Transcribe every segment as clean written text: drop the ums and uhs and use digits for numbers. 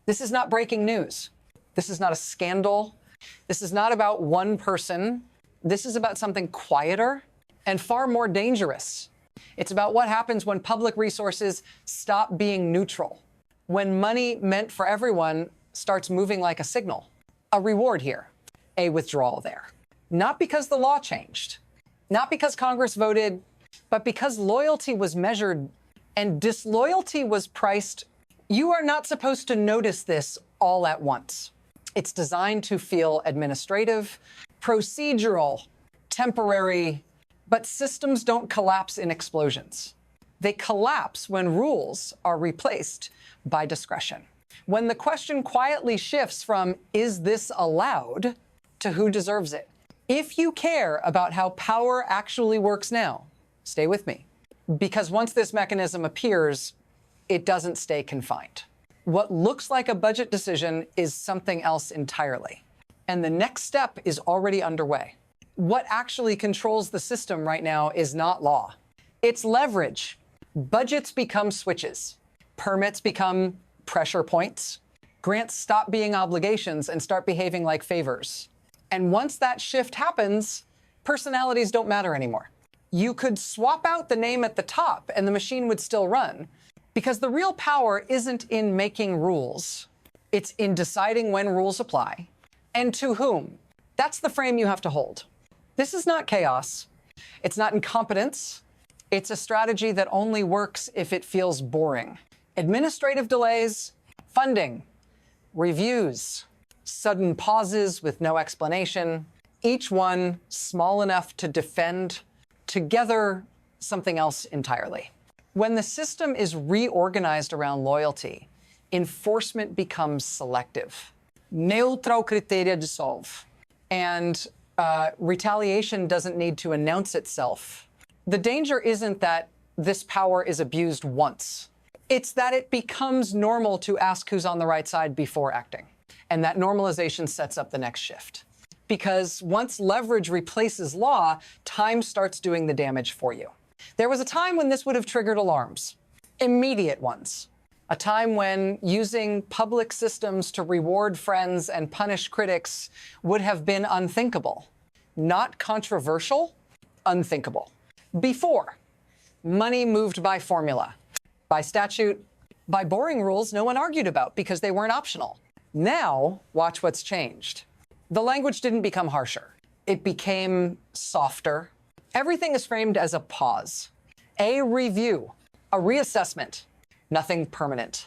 This is not breaking news. This is not a scandal. This is not about one person. This is about something quieter and far more dangerous. It's about what happens when public resources stop being neutral, when money meant for everyone starts moving like a signal. A reward here, a withdrawal there. Not because the law changed, not because Congress voted, but because loyalty was measured and disloyalty was priced. You are not supposed to notice this all at once. It's designed to feel administrative, procedural, temporary, but systems don't collapse in explosions. They collapse when rules are replaced by discretion. When the question quietly shifts from, is this allowed, to who deserves it? If you care about how power actually works now, stay with me. Because once this mechanism appears, it doesn't stay confined. What looks like a budget decision is something else entirely. And the next step is already underway. What actually controls the system right now is not law. It's leverage. Budgets become switches. Permits become pressure points. Grants stop being obligations and start behaving like favors. And once that shift happens, personalities don't matter anymore. You could swap out the name at the top and the machine would still run, because the real power isn't in making rules. It's in deciding when rules apply and to whom. That's the frame you have to hold. This is not chaos. It's not incompetence. It's a strategy that only works if it feels boring. Administrative delays, funding, reviews, sudden pauses with no explanation, each one small enough to defend, together something else entirely. When the system is reorganized around loyalty, enforcement becomes selective. Neutral criteria dissolve. And retaliation doesn't need to announce itself. The danger isn't that this power is abused once. It's that it becomes normal to ask who's on the right side before acting. And that normalization sets up the next shift. Because once leverage replaces law, time starts doing the damage for you. There was a time when this would have triggered alarms, immediate ones. A time when using public systems to reward friends and punish critics would have been unthinkable. Not controversial, unthinkable. Before, money moved by formula, by statute, by boring rules no one argued about because they weren't optional. Now, watch what's changed. The language didn't become harsher. It became softer. Everything is framed as a pause, a review, a reassessment. Nothing permanent,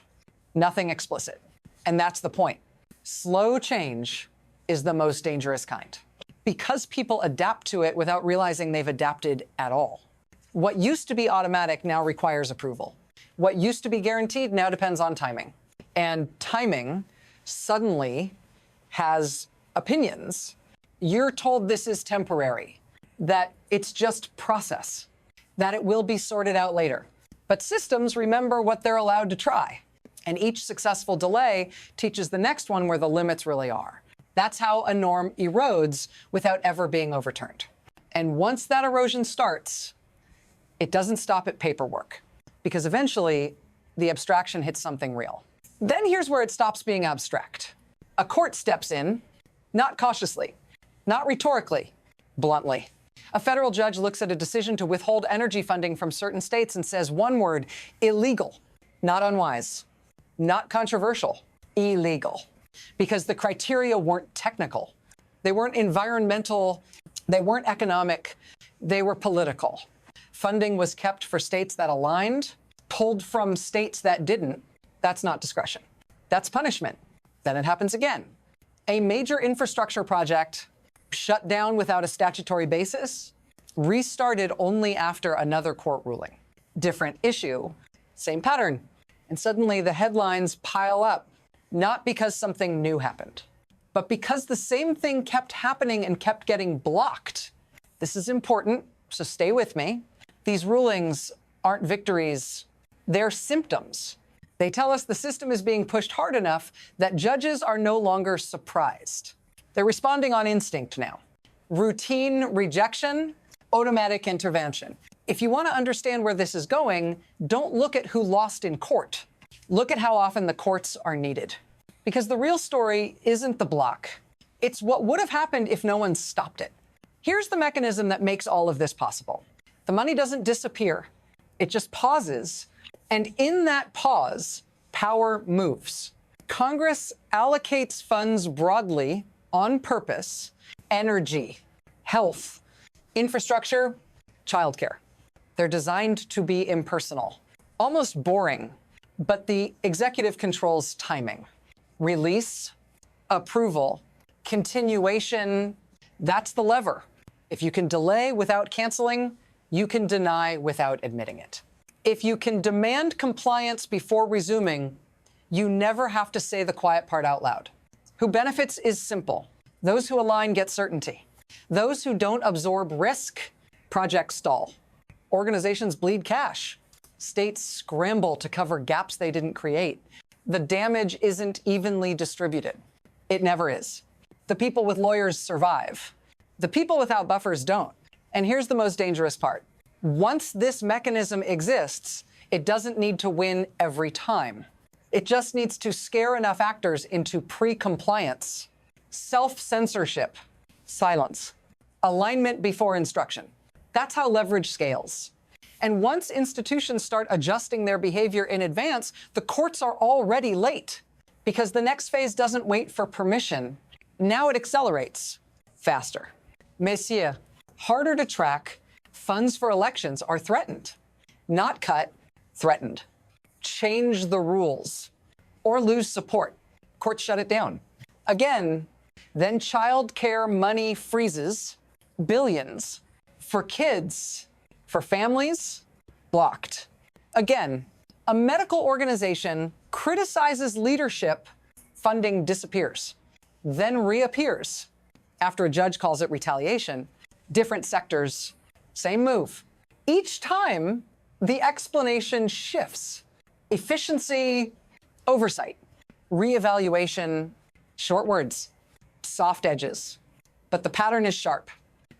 nothing explicit. And that's the point. Slow change is the most dangerous kind because people adapt to it without realizing they've adapted at all. What used to be automatic now requires approval. What used to be guaranteed now depends on timing. And timing suddenly has opinions. You're told this is temporary, that it's just process, that it will be sorted out later. But systems remember what they're allowed to try. And each successful delay teaches the next one where the limits really are. That's how a norm erodes without ever being overturned. And once that erosion starts, it doesn't stop at paperwork, because eventually the abstraction hits something real. Then here's where it stops being abstract. A court steps in, not cautiously, not rhetorically, bluntly. A federal judge looks at a decision to withhold energy funding from certain states and says one word: illegal. Not unwise, not controversial, illegal. Because the criteria weren't technical. They weren't environmental, they weren't economic, they were political. Funding was kept for states that aligned, pulled from states that didn't. That's not discretion. That's punishment. Then it happens again. A major infrastructure project shut down without a statutory basis, restarted only after another court ruling. Different issue, same pattern. And suddenly the headlines pile up, not because something new happened, but because the same thing kept happening and kept getting blocked. This is important, so stay with me. These rulings aren't victories, they're symptoms. They tell us the system is being pushed hard enough that judges are no longer surprised. They're responding on instinct now. Routine rejection, automatic intervention. If you want to understand where this is going, don't look at who lost in court. Look at how often the courts are needed. Because the real story isn't the block. It's what would have happened if no one stopped it. Here's the mechanism that makes all of this possible. The money doesn't disappear. It just pauses. And in that pause, power moves. Congress allocates funds broadly on purpose: energy, health, infrastructure, childcare. They're designed to be impersonal, almost boring, but the executive controls timing. Release, approval, continuation, that's the lever. If you can delay without canceling, you can deny without admitting it. If you can demand compliance before resuming, you never have to say the quiet part out loud. Who benefits is simple. Those who align get certainty. Those who don't absorb risk, projects stall. Organizations bleed cash. States scramble to cover gaps they didn't create. The damage isn't evenly distributed. It never is. The people with lawyers survive. The people without buffers don't. And here's the most dangerous part. Once this mechanism exists, it doesn't need to win every time. It just needs to scare enough actors into pre-compliance, self-censorship, silence, alignment before instruction. That's how leverage scales. And once institutions start adjusting their behavior in advance, the courts are already late because the next phase doesn't wait for permission. Now it accelerates faster. Messieurs, harder to track, funds for elections are threatened. Not cut, threatened. Change the rules or lose support. Courts shut it down. Again, then child care money freezes, billions. For kids, for families, blocked. Again, a medical organization criticizes leadership, funding disappears, then reappears. After a judge calls it retaliation, different sectors, same move. Each time, the explanation shifts. Efficiency, oversight, reevaluation, short words, soft edges. But the pattern is sharp.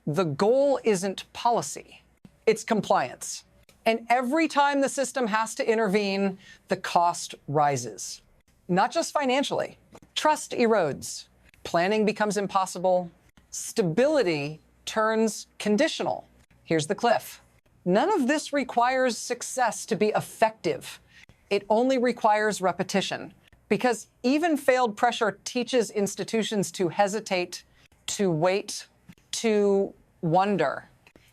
The goal isn't policy, it's compliance. And every time the system has to intervene, the cost rises. Not just financially. Trust erodes. Planning becomes impossible. Stability turns conditional. Here's the cliff. None of this requires success to be effective. It only requires repetition. Because even failed pressure teaches institutions to hesitate, to wait, to wonder.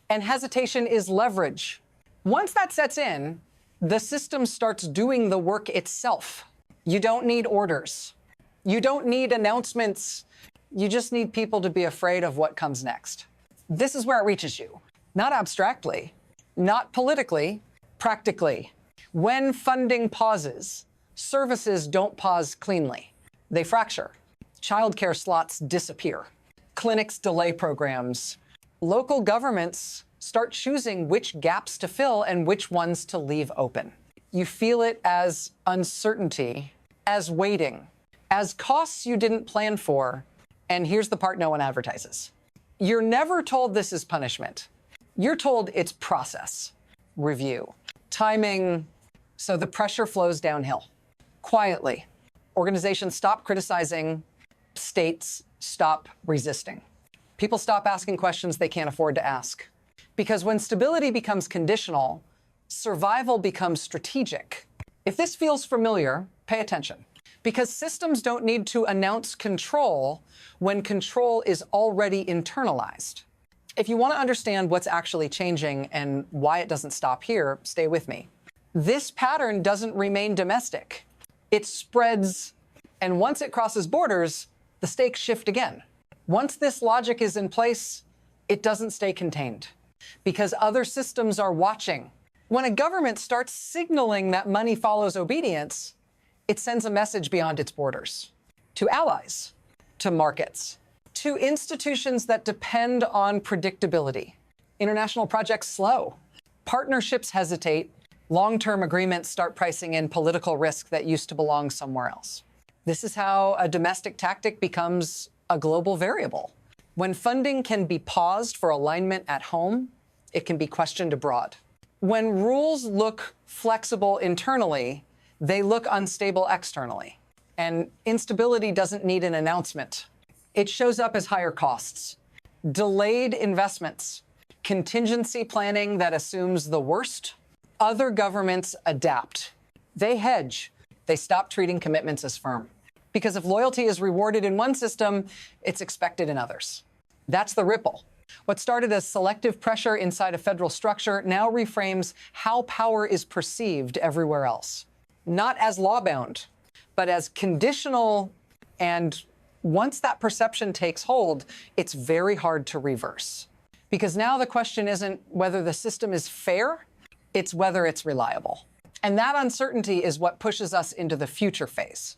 And hesitation is leverage. Once that sets in, the system starts doing the work itself. You don't need orders. You don't need announcements. You just need people to be afraid of what comes next. This is where it reaches you. Not abstractly, not politically, practically. When funding pauses, services don't pause cleanly. They fracture. Childcare slots disappear. Clinics delay programs. Local governments start choosing which gaps to fill and which ones to leave open. You feel it as uncertainty, as waiting, as costs you didn't plan for. And here's the part no one advertises. You're never told this is punishment. You're told it's process, review, timing, so the pressure flows downhill. Quietly, organizations stop criticizing, states stop resisting. People stop asking questions they can't afford to ask. Because when stability becomes conditional, survival becomes strategic. If this feels familiar, pay attention. Because systems don't need to announce control when control is already internalized. If you want to understand what's actually changing and why it doesn't stop here, stay with me. This pattern doesn't remain domestic. It spreads, and once it crosses borders, the stakes shift again. Once this logic is in place, it doesn't stay contained because other systems are watching. When a government starts signaling that money follows obedience, it sends a message beyond its borders to allies, to markets, to institutions that depend on predictability. International projects slow. Partnerships hesitate. Long-term agreements start pricing in political risk that used to belong somewhere else. This is how a domestic tactic becomes a global variable. When funding can be paused for alignment at home, it can be questioned abroad. When rules look flexible internally, they look unstable externally. And instability doesn't need an announcement. It shows up as higher costs, delayed investments, contingency planning that assumes the worst. Other governments adapt. They hedge. They stop treating commitments as firm. Because if loyalty is rewarded in one system, it's expected in others. That's the ripple. What started as selective pressure inside a federal structure now reframes how power is perceived everywhere else. Not as law-bound, but as conditional, and once that perception takes hold, it's very hard to reverse. Because now the question isn't whether the system is fair, it's whether it's reliable. And that uncertainty is what pushes us into the future phase,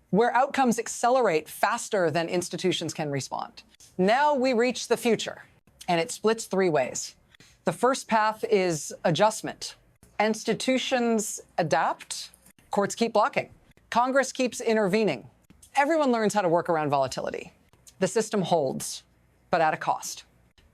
where outcomes accelerate faster than institutions can respond. Now we reach the future, and it splits three ways. The first path is adjustment. Institutions adapt, courts keep blocking, Congress keeps intervening. Everyone learns how to work around volatility. The system holds, but at a cost.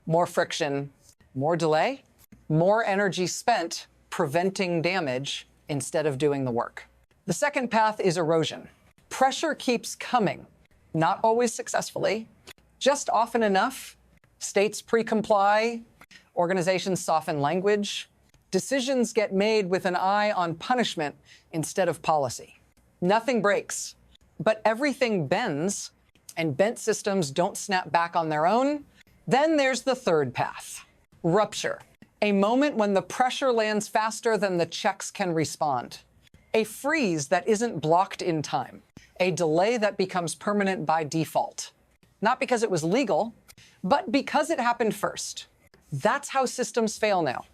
More friction, more delay, more energy spent preventing damage instead of doing the work. The second path is erosion. Pressure keeps coming, not always successfully, just often enough. States pre-comply, organizations soften language, decisions get made with an eye on punishment instead of policy. Nothing breaks, but everything bends, and bent systems don't snap back on their own. Then there's the third path, rupture. A moment when the pressure lands faster than the checks can respond. A freeze that isn't blocked in time. A delay that becomes permanent by default. Not because it was legal, but because it happened first. That's how systems fail now.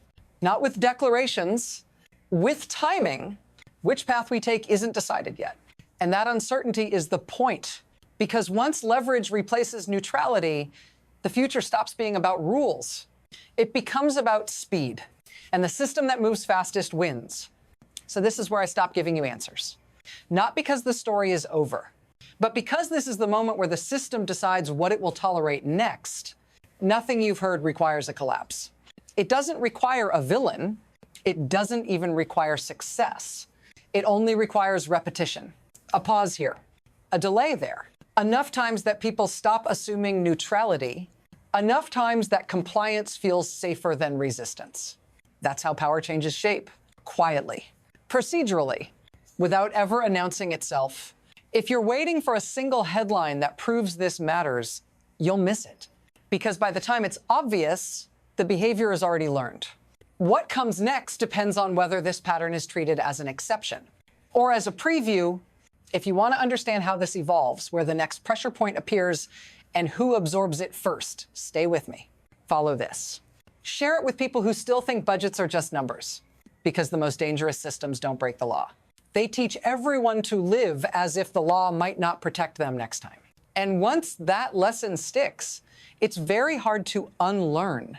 Not with declarations, with timing. Which path we take isn't decided yet. And that uncertainty is the point. Because once leverage replaces neutrality, the future stops being about rules. It becomes about speed. And the system that moves fastest wins. So this is where I stop giving you answers. Not because the story is over, but because this is the moment where the system decides what it will tolerate next. Nothing you've heard requires a collapse. It doesn't require a villain. It doesn't even require success. It only requires repetition. A pause here, a delay there. Enough times that people stop assuming neutrality. Enough times that compliance feels safer than resistance. That's how power changes shape, quietly, procedurally, without ever announcing itself. If you're waiting for a single headline that proves this matters, you'll miss it. Because by the time it's obvious, the behavior is already learned. What comes next depends on whether this pattern is treated as an exception or as a preview. If you want to understand how this evolves, where the next pressure point appears, and who absorbs it first, stay with me. Follow this. Share it with people who still think budgets are just numbers, because the most dangerous systems don't break the law. They teach everyone to live as if the law might not protect them next time. And once that lesson sticks, it's very hard to unlearn.